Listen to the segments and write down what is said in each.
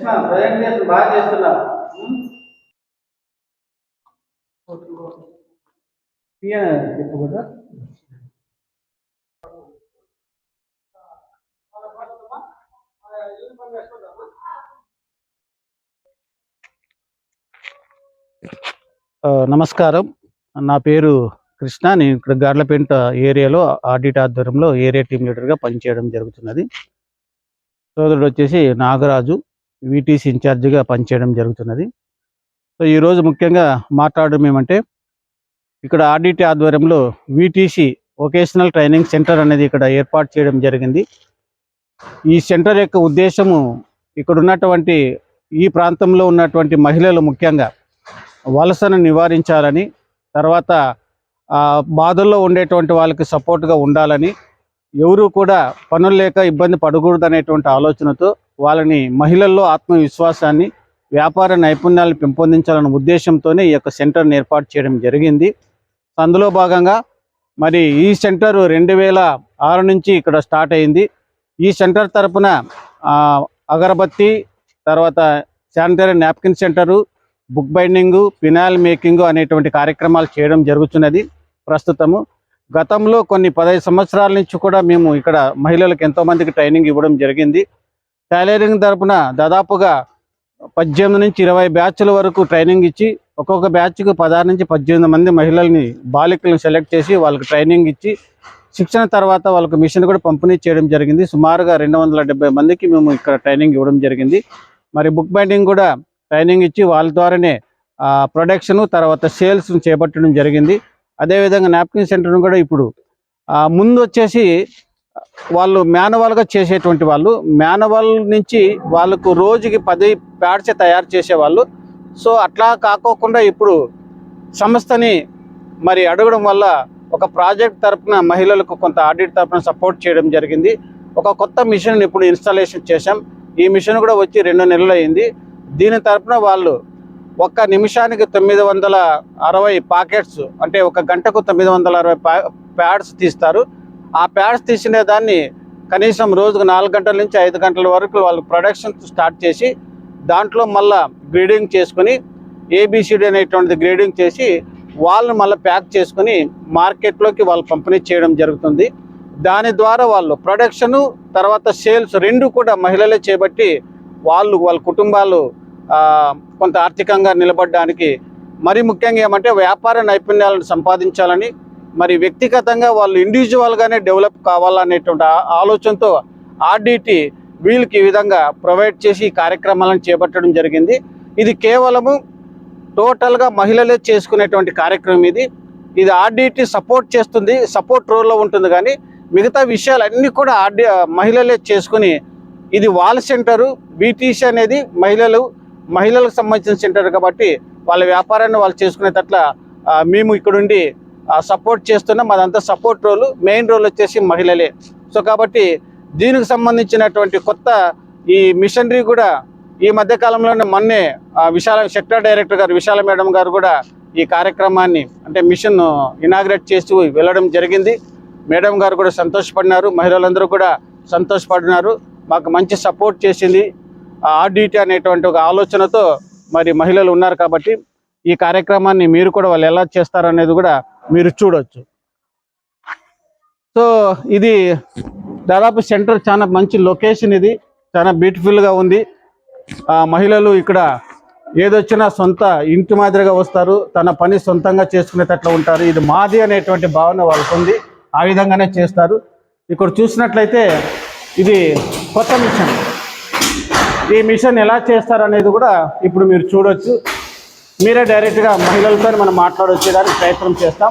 Presentation బాగా చేస్తున్నా. చెప్పకూడదా? నమస్కారం, నా పేరు కృష్ణ. నేను ఇక్కడ గార్లపేంట ఏరియాలో ఆడిట్ ఆధ్వర్యంలో ఏరియా టీమ్ లీడర్గా పనిచేయడం జరుగుతున్నది. సోదరుడు వచ్చేసి నాగరాజు, వీటీసీ ఇన్ఛార్జిగా పనిచేయడం జరుగుతున్నది. సో ఈరోజు ముఖ్యంగా మాట్లాడడం ఏమంటే, ఇక్కడ ఆడిట్ ఆధ్వర్యంలో వీటీసీ వొకేషనల్ ట్రైనింగ్ సెంటర్ అనేది ఇక్కడ ఏర్పాటు చేయడం జరిగింది. ఈ సెంటర్ యొక్క ఉద్దేశము ఇక్కడ ఉన్నటువంటి ఈ ప్రాంతంలో ఉన్నటువంటి మహిళలు ముఖ్యంగా వలసను నివారించాలని, తర్వాత బాధల్లో ఉండేటువంటి వాళ్ళకి సపోర్ట్గా ఉండాలని, ఎవరు కూడా పనులు లేక ఇబ్బంది పడకూడదు అనేటువంటి ఆలోచనతో వాళ్ళని మహిళల్లో ఆత్మవిశ్వాసాన్ని, వ్యాపార నైపుణ్యాలను పెంపొందించాలన్న ఉద్దేశంతోనే ఈ యొక్క సెంటర్ని ఏర్పాటు చేయడం జరిగింది. అందులో భాగంగా మరి ఈ సెంటర్ 2006 నుంచి ఇక్కడ స్టార్ట్ అయింది. ఈ సెంటర్ తరపున అగరబత్తి, తర్వాత sanitary napkin centre, book binding, phenyl making అనేటువంటి కార్యక్రమాలు చేయడం జరుగుతున్నది. ప్రస్తుతము గతంలో కొన్ని 15 సంవత్సరాల నుంచి కూడా మేము ఇక్కడ మహిళలకు ఎంతోమందికి ట్రైనింగ్ ఇవ్వడం జరిగింది. టైలరింగ్ తరపున దాదాపుగా 18 నుంచి 20 బ్యాచ్ల వరకు ట్రైనింగ్ ఇచ్చి, ఒక్కొక్క బ్యాచ్కు 16 నుంచి 18 మంది మహిళల్ని, బాలికలను సెలెక్ట్ చేసి వాళ్ళకి ట్రైనింగ్ ఇచ్చి, శిక్షణ తర్వాత వాళ్ళకు మిషన్ కూడా పంపిణీ చేయడం జరిగింది. సుమారుగా 270 మందికి మేము ఇక్కడ ట్రైనింగ్ ఇవ్వడం జరిగింది. మరి బుక్ బైండింగ్ కూడా ట్రైనింగ్ ఇచ్చి వాళ్ళ ద్వారానే ప్రొడక్షను, తర్వాత సేల్స్ను చేపట్టడం జరిగింది. అదేవిధంగా నాప్కిన్ సెంటర్ను కూడా ఇప్పుడు ముందు వచ్చేసి వాళ్ళు మాన్యువల్గా చేసేటువంటి వాళ్ళు, మాన్యువల్ నుంచి వాళ్ళకు రోజుకి 10 ప్యాడ్స్ తయారు చేసేవాళ్ళు. సో అట్లా కాకోకుండా ఇప్పుడు సంస్థని మరి అడగడం వల్ల ఒక ప్రాజెక్ట్ తరఫున మహిళలకు కొంత ఆడిట్ తరఫున సపోర్ట్ చేయడం జరిగింది. ఒక కొత్త మిషన్ ఇప్పుడు ఇన్స్టాలేషన్ చేశాం. ఈ మిషన్ కూడా వచ్చి 2 నెలలు అయింది. దీని తరఫున వాళ్ళు ఒక్క నిమిషానికి 960 పాకెట్స్, అంటే ఒక గంటకు 960 ప్యాడ్స్ తీస్తారు. ఆ ప్యాడ్స్ తీసిన దాన్ని కనీసం రోజుకు 4 గంటల నుంచి 5 గంటల వరకు వాళ్ళు ప్రొడక్షన్ స్టార్ట్ చేసి, దాంట్లో మళ్ళీ గ్రేడింగ్ చేసుకుని, ఏబిసిడి అనేటువంటిది గ్రేడింగ్ చేసి వాళ్ళని మళ్ళీ ప్యాక్ చేసుకుని మార్కెట్లోకి వాళ్ళు పంపిణీ చేయడం జరుగుతుంది. దాని ద్వారా వాళ్ళు ప్రొడక్షను, తర్వాత సేల్స్ 2 కూడా మహిళలే చేపట్టి వాళ్ళ కుటుంబాలు కొంత ఆర్థికంగా నిలబడడానికి, మరి ముఖ్యంగా ఏమంటే వ్యాపార నైపుణ్యాలను సంపాదించాలని, మరి వ్యక్తిగతంగా వాళ్ళు ఇండివిజువల్గానే డెవలప్ కావాలనేటువంటి ఆలోచనతో ఆర్డిటి వీళ్ళకి ఈ విధంగా ప్రొవైడ్ చేసి ఈ కార్యక్రమాలను చేపట్టడం జరిగింది. ఇది కేవలము టోటల్గా మహిళలే చేసుకునేటువంటి కార్యక్రమం. ఇది ఆర్డిటి సపోర్ట్ చేస్తుంది, సపోర్ట్ రోల్లో ఉంటుంది. కానీ మిగతా విషయాలన్నీ కూడా మహిళలే చేసుకుని, ఇది వాళ్ళ సెంటరు. బీటీసీ అనేది మహిళలకు సంబంధించిన సెంటర్ కాబట్టి వాళ్ళ వ్యాపారాన్ని వాళ్ళు చేసుకునేటట్ల మేము ఇక్కడుండి సపోర్ట్ చేస్తున్నాం. అదంతా సపోర్ట్ రోలు, మెయిన్ రోల్ వచ్చేసి మహిళలే. సో కాబట్టి దీనికి సంబంధించినటువంటి కొత్త ఈ మిషనరీ కూడా ఈ మధ్యకాలంలోనే మొన్నే సెక్టర్ డైరెక్టర్ గారు విశాల మేడం గారు కూడా ఈ కార్యక్రమాన్ని, అంటే మిషన్ ఇనాగ్రేట్ చేసి వెళ్ళడం జరిగింది. మేడం గారు కూడా సంతోషపడినారు, మహిళలందరూ కూడా సంతోషపడినారు. మాకు మంచి సపోర్ట్ చేసింది ఆర్డిటి అనేటువంటి ఒక ఆలోచనతో మరి మహిళలు ఉన్నారు. కాబట్టి ఈ కార్యక్రమాన్ని మీరు కూడా వాళ్ళు ఎలా చేస్తారనేది కూడా మీరు చూడొచ్చు. సో ఇది దాదాపు సెంటర్ చాలా మంచి లొకేషన్, ఇది చాలా బ్యూటిఫుల్గా ఉంది. మహిళలు ఇక్కడ ఏదొచ్చినా సొంత ఇంటి మాదిరిగా వస్తారు, తన పని సొంతంగా చేసుకునేటట్లు ఉంటారు. ఇది మాది అనేటువంటి భావన వాళ్ళకు ఉంది, ఆ విధంగానే చేస్తారు. ఇక్కడ చూసినట్లయితే ఇది కొత్త మిషన్. ఈ మిషన్ ఎలా చేస్తారనేది కూడా ఇప్పుడు మీరు చూడొచ్చు. మీరే డైరెక్ట్గా మహిళలతో మనం మాట్లాడొచ్చేదానికి ప్రయత్నం చేస్తాం.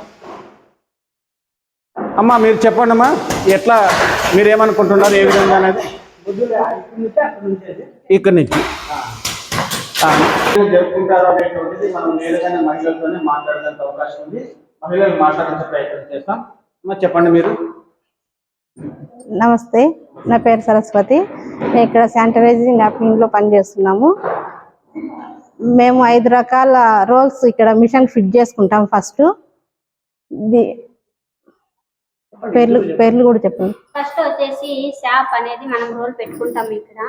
అమ్మా మీరు చెప్పండి అమ్మా, ఎట్లా మీరేమనుకుంటున్నారు, ఏ విధంగా అనేది ఇక్కడి నుంచి జరుపుకుంటారు అనేటువంటిది మనం నేరుగానే మహిళలతోనే మాట్లాడడానికి అవకాశం ఉంది. మహిళలు మాట్లాడే ప్రయత్నం చేస్తాం. అమ్మా చెప్పండి మీరు. నమస్తే, నా పేరు సరస్వతి. మేము ఇక్కడ శానిటైజింగ్ నాప్కిన్లో పనిచేస్తున్నాము. మేము 5 రకాల రోల్స్ ఇక్కడ మిషన్ ఫిట్ చేసుకుంటాం. ఫస్ట్ పేర్లు కూడా చెప్పండి. ఫస్ట్ వచ్చేసి షాప్ అనేది మనం రోల్ పెట్టుకుంటాం. ఇక్కడ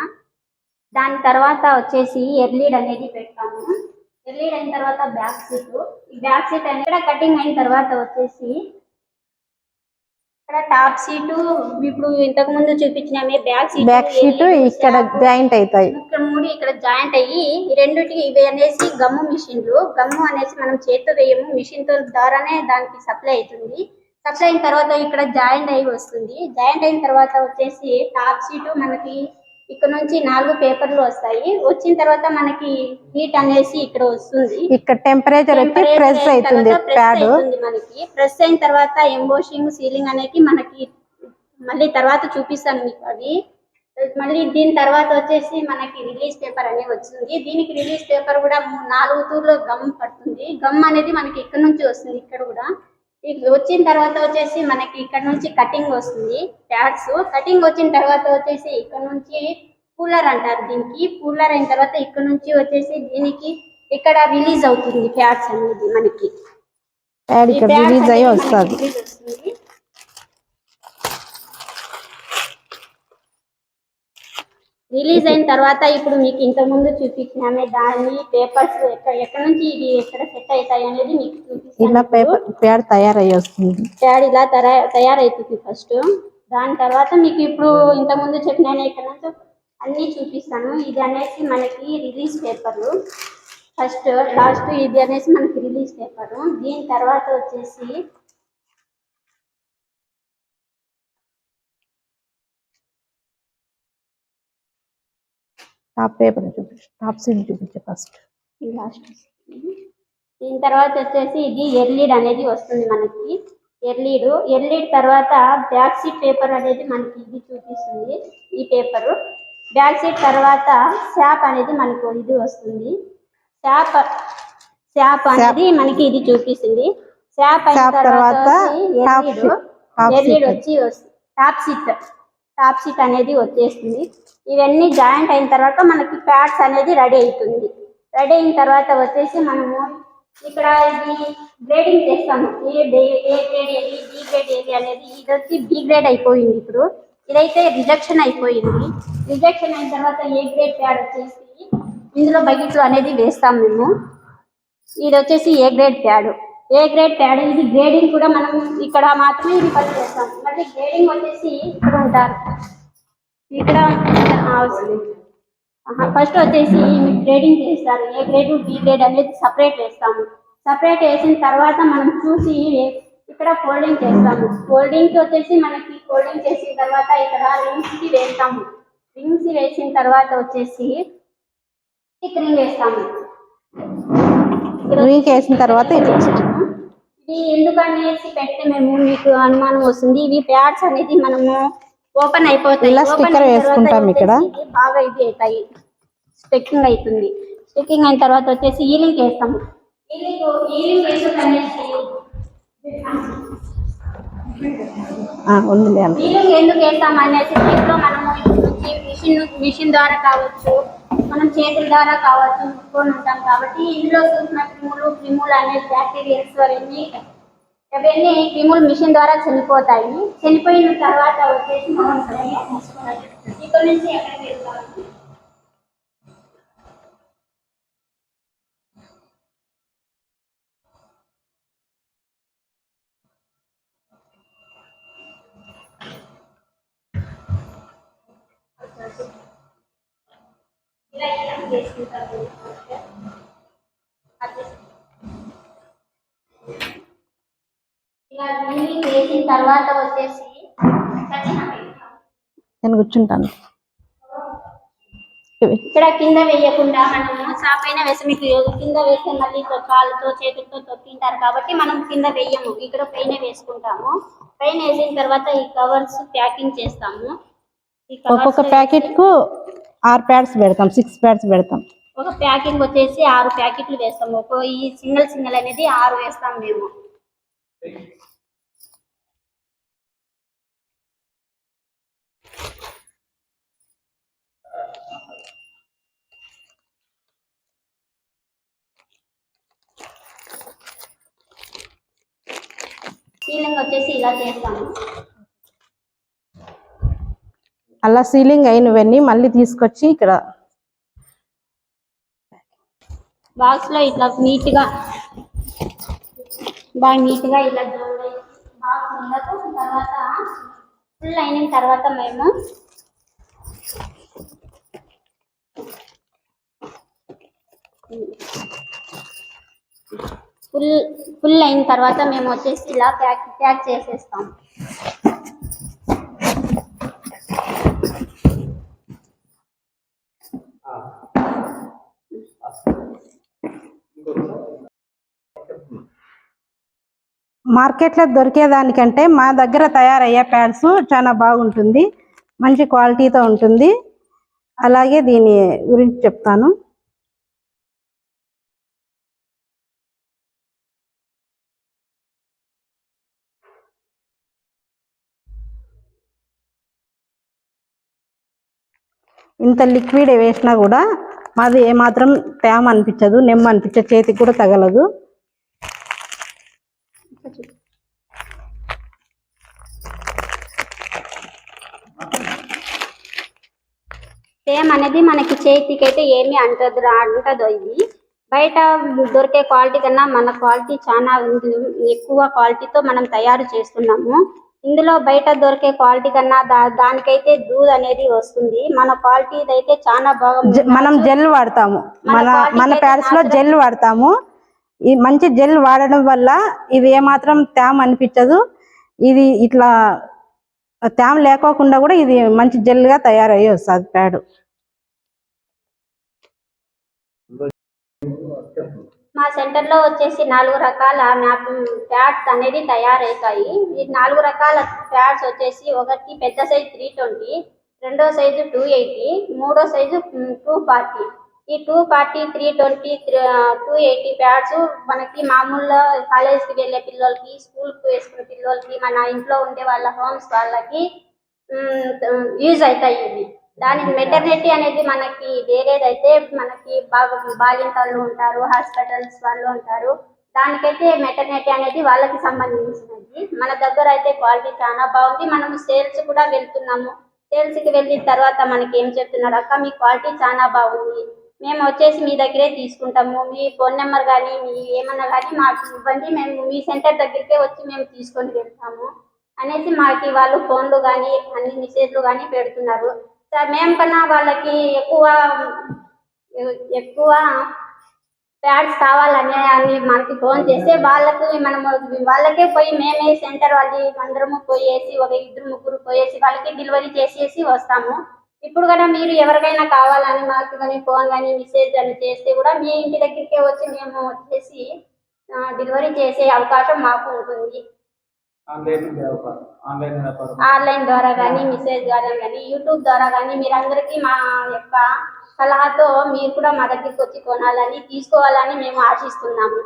దాని తర్వాత వచ్చేసి ఎర్లీడ్ అనేది పెడతాము. ఎర్లీడ్ అయిన తర్వాత బ్యాక్ సీట్. ఈ బ్యాక్ సీట్ అనేది కటింగ్ అయిన తర్వాత వచ్చేసి ఇక్కడ టాప్ సీటు, ఇప్పుడు ఇంతకు ముందు చూపించినమే బ్యాక్ సీట్ ఇక్కడ జాయింట్ అవుతాయి. ఇక్కడ మూడు ఇక్కడ జాయింట్ అయ్యి ఈ రెండిటికి ఇవి అనేసి గమ్ము మిషన్లు. గమ్ము అనేసి మనం చేతితో వేయము, మిషన్ తో ద్వారానే దానికి సప్లై అవుతుంది. సప్లై అయిన తర్వాత ఇక్కడ జాయింట్ అయ్యి వస్తుంది. జాయింట్ అయిన తర్వాత వచ్చేసి టాప్ సీటు మనకి ఇక్కడ నుంచి 4 పేపర్లు వస్తాయి. వచ్చిన తర్వాత మనకి హీట్ అనేసి ఇక్కడ వస్తుంది. ఇక్కడ టెంపరేచర్ వచ్చి ప్రెస్ అవుతుంది ప్యాడ్. మనకి ప్రెస్ అయిన తర్వాత ఎంబోషింగ్ సీలింగ్ అనేది మనకి మళ్ళీ తర్వాత చూపిస్తాను మీకు అవి. మళ్ళీ దీని తర్వాత వచ్చేసి మనకి రిలీజ్ పేపర్ అనేది వచ్చింది. దీనికి రిలీజ్ పేపర్ కూడా 4 తూర్లో గమ్ పడుతుంది. గమ్ అనేది మనకి ఇక్కడ నుంచి వస్తుంది. ఇక్కడ కూడా వచ్చిన తర్వాత వచ్చేసి మనకి ఇక్కడ నుంచి కటింగ్ వస్తుంది. ప్యాడ్స్ కటింగ్ వచ్చిన తర్వాత వచ్చేసి ఇక్కడ నుంచి కూలర్ అంటారు. దీనికి కూలర్ అయిన తర్వాత ఇక్కడ నుంచి వచ్చేసి దీనికి ఇక్కడ రిలీజ్ అవుతుంది ప్యాడ్స్ అనేది మనకి రిలీజ్ అయ్యి వస్తుంది. రిలీజ్ అయిన తర్వాత ఇప్పుడు మీకు ఇంత ముందు చూపించినామే దాని పేపర్స్ ఎక్కడ నుంచి ఇది ఎక్కడ సెట్ అవుతాయి అనేది మీకు చూపిస్తాను. ఇలా పేపర్ ప్యాడ్ తయారయ్యి వస్తుంది. ప్యాడ్ ఇలా తయారైతుంది ఫస్ట్. దాని తర్వాత మీకు ఇప్పుడు ఇంత ముందు చెప్పిన ఇక్కడ నుంచి అన్ని చూపిస్తాను. ఇది అనేసి మనకి రిలీజ్ పేపర్లు. ఫస్ట్ లాస్ట్ ఇది అనేసి మనకి రిలీజ్ పేపరు. దీని తర్వాత వచ్చేసి టాప్ పేపర్ టాప్ సీట్ చూపించే ఫస్ట్. లాస్ట్ దీని తర్వాత వచ్చేసి ఇది ఎర్లీడ్ అనేది వస్తుంది మనకి. ఎర్లీడ్ తర్వాత బ్యాక్ సీట్ పేపర్ అనేది మనకి ఇది చూపిస్తుంది. ఈ పేపరు బ్యాక్ సీట్ తర్వాత శాప్ అనేది మనకు ఇది వస్తుంది. శాప్ అనేది మనకి ఇది చూపిస్తుంది. శాప్ అయిన తర్వాత ఎర్లీడ్ వచ్చి టాప్ సీట్ అనేది వచ్చేస్తుంది. ఇవన్నీ జాయింట్ అయిన తర్వాత మనకి ప్యాడ్స్ అనేది రెడీ అవుతుంది. రెడీ అయిన తర్వాత వచ్చేసి మనము ఇక్కడ ఇది గ్రేడింగ్ చేస్తాము. ఏ గ్రేడ్ ఏది, బి గ్రేడ్ ఏది అనేది. ఇది వచ్చి బి గ్రేడ్ అయిపోయింది. ఇప్పుడు ఇదైతే రిజెక్షన్ అయిపోయింది. రిజెక్షన్ అయిన తర్వాత ఏ గ్రేడ్ ప్యాడ్ వచ్చేసి ఇందులో బకెట్లు అనేది వేస్తాం మేము. ఇది వచ్చేసి ఏ గ్రేడ్ ప్యాడ్. ఇది గ్రేడింగ్ కూడా మనం ఇక్కడ మాత్రమే ఇది పని చేస్తాం. మళ్ళీ గ్రేడింగ్ వచ్చేసి ఇక్కడ ఉంటారు. ఇక్కడ ఫస్ట్ వచ్చేసి గ్రేడింగ్ చేస్తారు. ఏ గ్రేడ్ బి గ్రేడ్ అనేది సపరేట్ వేస్తాము. సపరేట్ వేసిన తర్వాత మనం చూసి ఇక్కడ ఫోల్డింగ్ చేస్తాము. ఫోల్డింగ్ వచ్చేసి మనకి ఫోల్డింగ్ చేసిన తర్వాత ఇక్కడ రింగ్స్ వేస్తాము. రింగ్స్ వేసిన తర్వాత వచ్చేసి స్టిక్కరింగ్ వేస్తాము. రింగ్ వేసిన తర్వాత ఇది ఎందుకనేసి పెడితే మేము మీకు అనుమానం వస్తుంది. ఇవి ప్యాడ్స్ అనేది మనము ఓపెన్ అయిపోతాయి. ఇలా స్టిక్కర్ వేసుకుంటాం. ఇక్కడ బాగా ఇది అవుతాయి. స్టిక్కింగ్ అవుతుంది. స్టిక్కింగ్ అయిన తర్వాత వచ్చేసి ఈలింగ్ వేస్తాము. ఈలింగ్ ఎందుకు వేస్తాం అనేసి దీంట్లో మనము మిషన్ ద్వారా కావచ్చు, మనం చేతుల ద్వారా కావచ్చు ముట్టుకొని ఉంటాం కాబట్టి ఇందులో చూసిన క్రిములు అనేది బ్యాక్టీరియాస్ అవన్నీ క్రిములు మిషన్ ద్వారా చనిపోతాయి. చనిపోయిన తర్వాత వచ్చేసి మనం ఇక్కడ నుంచి ఎక్కడికి వెళ్తాము. వేసిన తర్వాత వచ్చేసి నేను కూర్చుంటాను. ఇక్కడ కింద వేయకుండా మనము సాపైన వేసి మీకు కింద వేస్తే మళ్ళీ కాళ్ళతో చేతులతో తొక్కింటారు కాబట్టి మనం కింద వేయము. ఇక్కడ పైన వేసుకుంటాము. పైన వేసిన తర్వాత ఈ కవర్స్ ప్యాకింగ్ చేస్తాము. ఒక్కొక్క ప్యాకెట్ కు 6 ప్యాడ్స్ పెడతాం, 6 ప్యాడ్స్ పెడతాం. ఒక ప్యాకింగ్ వచ్చేసి 6 ప్యాకెట్లు వేస్తాము. ఈ సింగిల్ అనేది 6 వేస్తాం మేము. సీలింగ్ వచ్చేసి ఇలా చేస్తాము. అలా సీలింగ్ అయినవన్నీ మళ్ళీ తీసుకొచ్చి ఇక్కడ బాక్స్ లో ఇట్లా బాగా నీట్గా ఇలా జోడేసి బాక్స్ ఉండదు. తర్వాత ఫుల్ అయిన తర్వాత మేము ఫుల్ అయిన తర్వాత మేము వచ్చేసి ఇలా ప్యాక్ చేసేస్తాం. మార్కెట్లో దొరికేదానికంటే మా దగ్గర తయారయ్యే ప్యాడ్స్ చాలా బాగుంటుంది, మంచి క్వాలిటీతో ఉంటుంది. అలాగే దీని గురించి చెప్తాను. ఇంత లిక్విడ్ వేసినా కూడా మాది ఏమాత్రం తేమ అనిపించదు, నెమ్మ అనిపించదు, చేతికి కూడా తగలదు. సేమ్ అనేది మనకి చేతికి అయితే ఏమీ అంటదో. ఇది బయట దొరికే క్వాలిటీ కన్నా మన క్వాలిటీ చాలా ఎక్కువ క్వాలిటీతో మనం తయారు చేస్తున్నాము. ఇందులో బయట దొరికే క్వాలిటీ కన్నా దానికైతే దూద్ అనేది వస్తుంది. మన క్వాలిటీ అయితే చాలా బాగా. మనం జెల్ వాడతాము, మన ప్యాడ్స్ లో జెల్ వాడతాము. ఈ మంచి జెల్ వాడడం వల్ల ఇది ఏమాత్రం తేమ అనిపించదు. ఇది ఇట్లా తేమ లేకోకుండా కూడా ఇది మంచి జెల్ గా తయారయ్యి వస్తుంది ప్యాడ్. మా సెంటర్ లో వచ్చేసి 4 రకాల ప్యాడ్స్ అనేది తయారవుతాయి. ఈ 4 రకాల ప్యాడ్స్ వచ్చేసి ఒకటి పెద్ద సైజు 320, రెండో సైజు 280, మూడో సైజు 240. ఈ 240, 320, 280 ప్యాడ్స్ మనకి మామూలుగా కాలేజ్కి వెళ్ళే పిల్లలకి, స్కూల్కి వేసుకునే పిల్లలకి, మన ఇంట్లో ఉండే వాళ్ళ హోమ్స్ వాళ్ళకి యూజ్ అవుతాయి. ఇవి దానికి మెటర్నిటీ అనేది మనకి వేరేదైతే మనకి బాలింతలు ఉంటారు, హాస్పిటల్స్ వాళ్ళు ఉంటారు, దానికైతే మెటర్నిటీ అనేది వాళ్ళకి సంబంధించినది. మన దగ్గర అయితే క్వాలిటీ చాలా బాగుంది. మనము సేల్స్ కూడా వెళ్తున్నాము. సేల్స్కి వెళ్ళిన తర్వాత మనకి ఏం చెప్తున్నారు, అక్క మీ క్వాలిటీ చాలా బాగుంది, మేము వచ్చేసి మీ దగ్గరే తీసుకుంటాము, మీ ఫోన్ నెంబర్ కానీ మీ ఏమన్నా కానీ మాకు ఇవ్వండి, మేము మీ సెంటర్ దగ్గరికే వచ్చి మేము తీసుకొని వెళ్తాము అనేసి మాకు వాళ్ళు ఫోన్లు కానీ అన్ని మెసేజ్లు కానీ పెడుతున్నారు. మేము కన్నా వాళ్ళకి ఎక్కువ ప్యాడ్స్ కావాలని మనకి ఫోన్ చేస్తే వాళ్ళకే పోయి మేమే సెంటర్ వాళ్ళు అందరము పోయేసి ఒక 2-3 పోయేసి వాళ్ళకి డెలివరీ చేసేసి వస్తాము. ఇప్పుడు కూడా మీరు ఎవరికైనా కావాలని మాకు కానీ ఫోన్ కానీ మెసేజ్ అని చేస్తే కూడా మీ ఇంటి దగ్గరికే వచ్చి మేము వచ్చేసి డెలివరీ చేసే అవకాశం మాకు ఉంటుంది. ఆన్లైన్ ద్వారా కానీ మెసేజ్ ద్వారా కానీ యూట్యూబ్ ద్వారా కానీ మీరందరికీ మా యొక్క సలహాతో మీరు కూడా మా దగ్గరికి వచ్చి కొనాలని తీసుకోవాలని మేము ఆశిస్తున్నాము.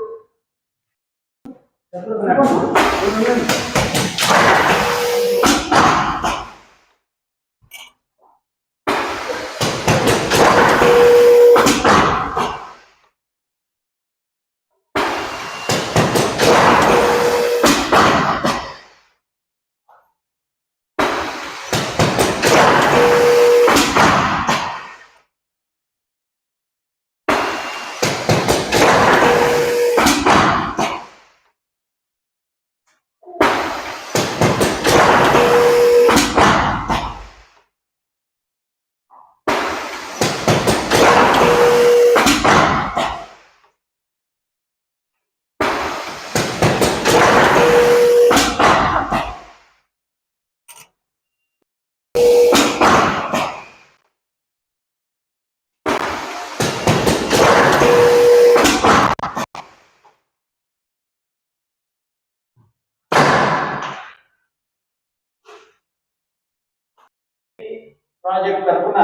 ప్రాజెక్ట్ తరఫున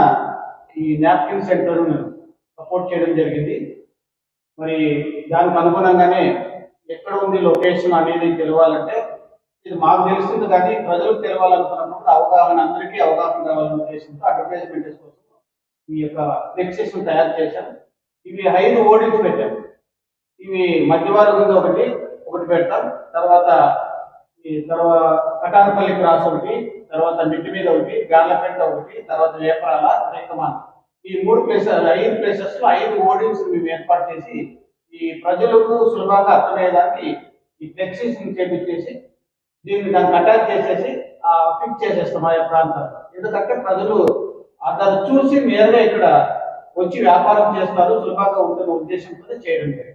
ఈ నాప్కిన్ సెంటర్ సపోర్ట్ చేయడం జరిగింది. మరి దానికి అనుగుణంగానే ఎక్కడ ఉంది లొకేషన్ అనేది తెలవాలంటే ఇది మాకు తెలుస్తుంది, కానీ ప్రజలకు తెలవాలనుకున్నప్పుడు అందరికీ అవగాహన కావాలనే ఉద్దేశంతో అడ్వర్టైజ్మెంట్ కోసం ఈ యొక్క ఫ్లెక్సెస్ తయారు చేశాం. ఇవి 5 ఓడించి పెట్టాం. ఇవి మధ్యవారం ముందు ఒకటి పెడతాం, తర్వాత కటానపల్లి క్రాస్ ఒకటి, తర్వాత మిట్టి మీద ఒకటి, గార్లపేట ఒకటి, తర్వాత వేపరాల రేఖమాన్ ఈ 5 ప్లేసెస్ లో 5 హోర్డింగ్స్ మేము ఏర్పాటు చేసి ఈ ప్రజలకు సులభంగా అర్థమయ్యేదానికి ఈ ఫ్లెక్సీస్ చేపించేసి దానికి అటాచ్ చేసేసి ఫిక్స్ చేసేస్తాం ఆయా ప్రాంతాల్లో. ఎందుకంటే ప్రజలు దాన్ని చూసి నేరుగా ఇక్కడ వచ్చి వ్యాపారం చేస్తారు, సులభంగా ఉంటున్న ఉద్దేశంతో చేయడం జరిగింది.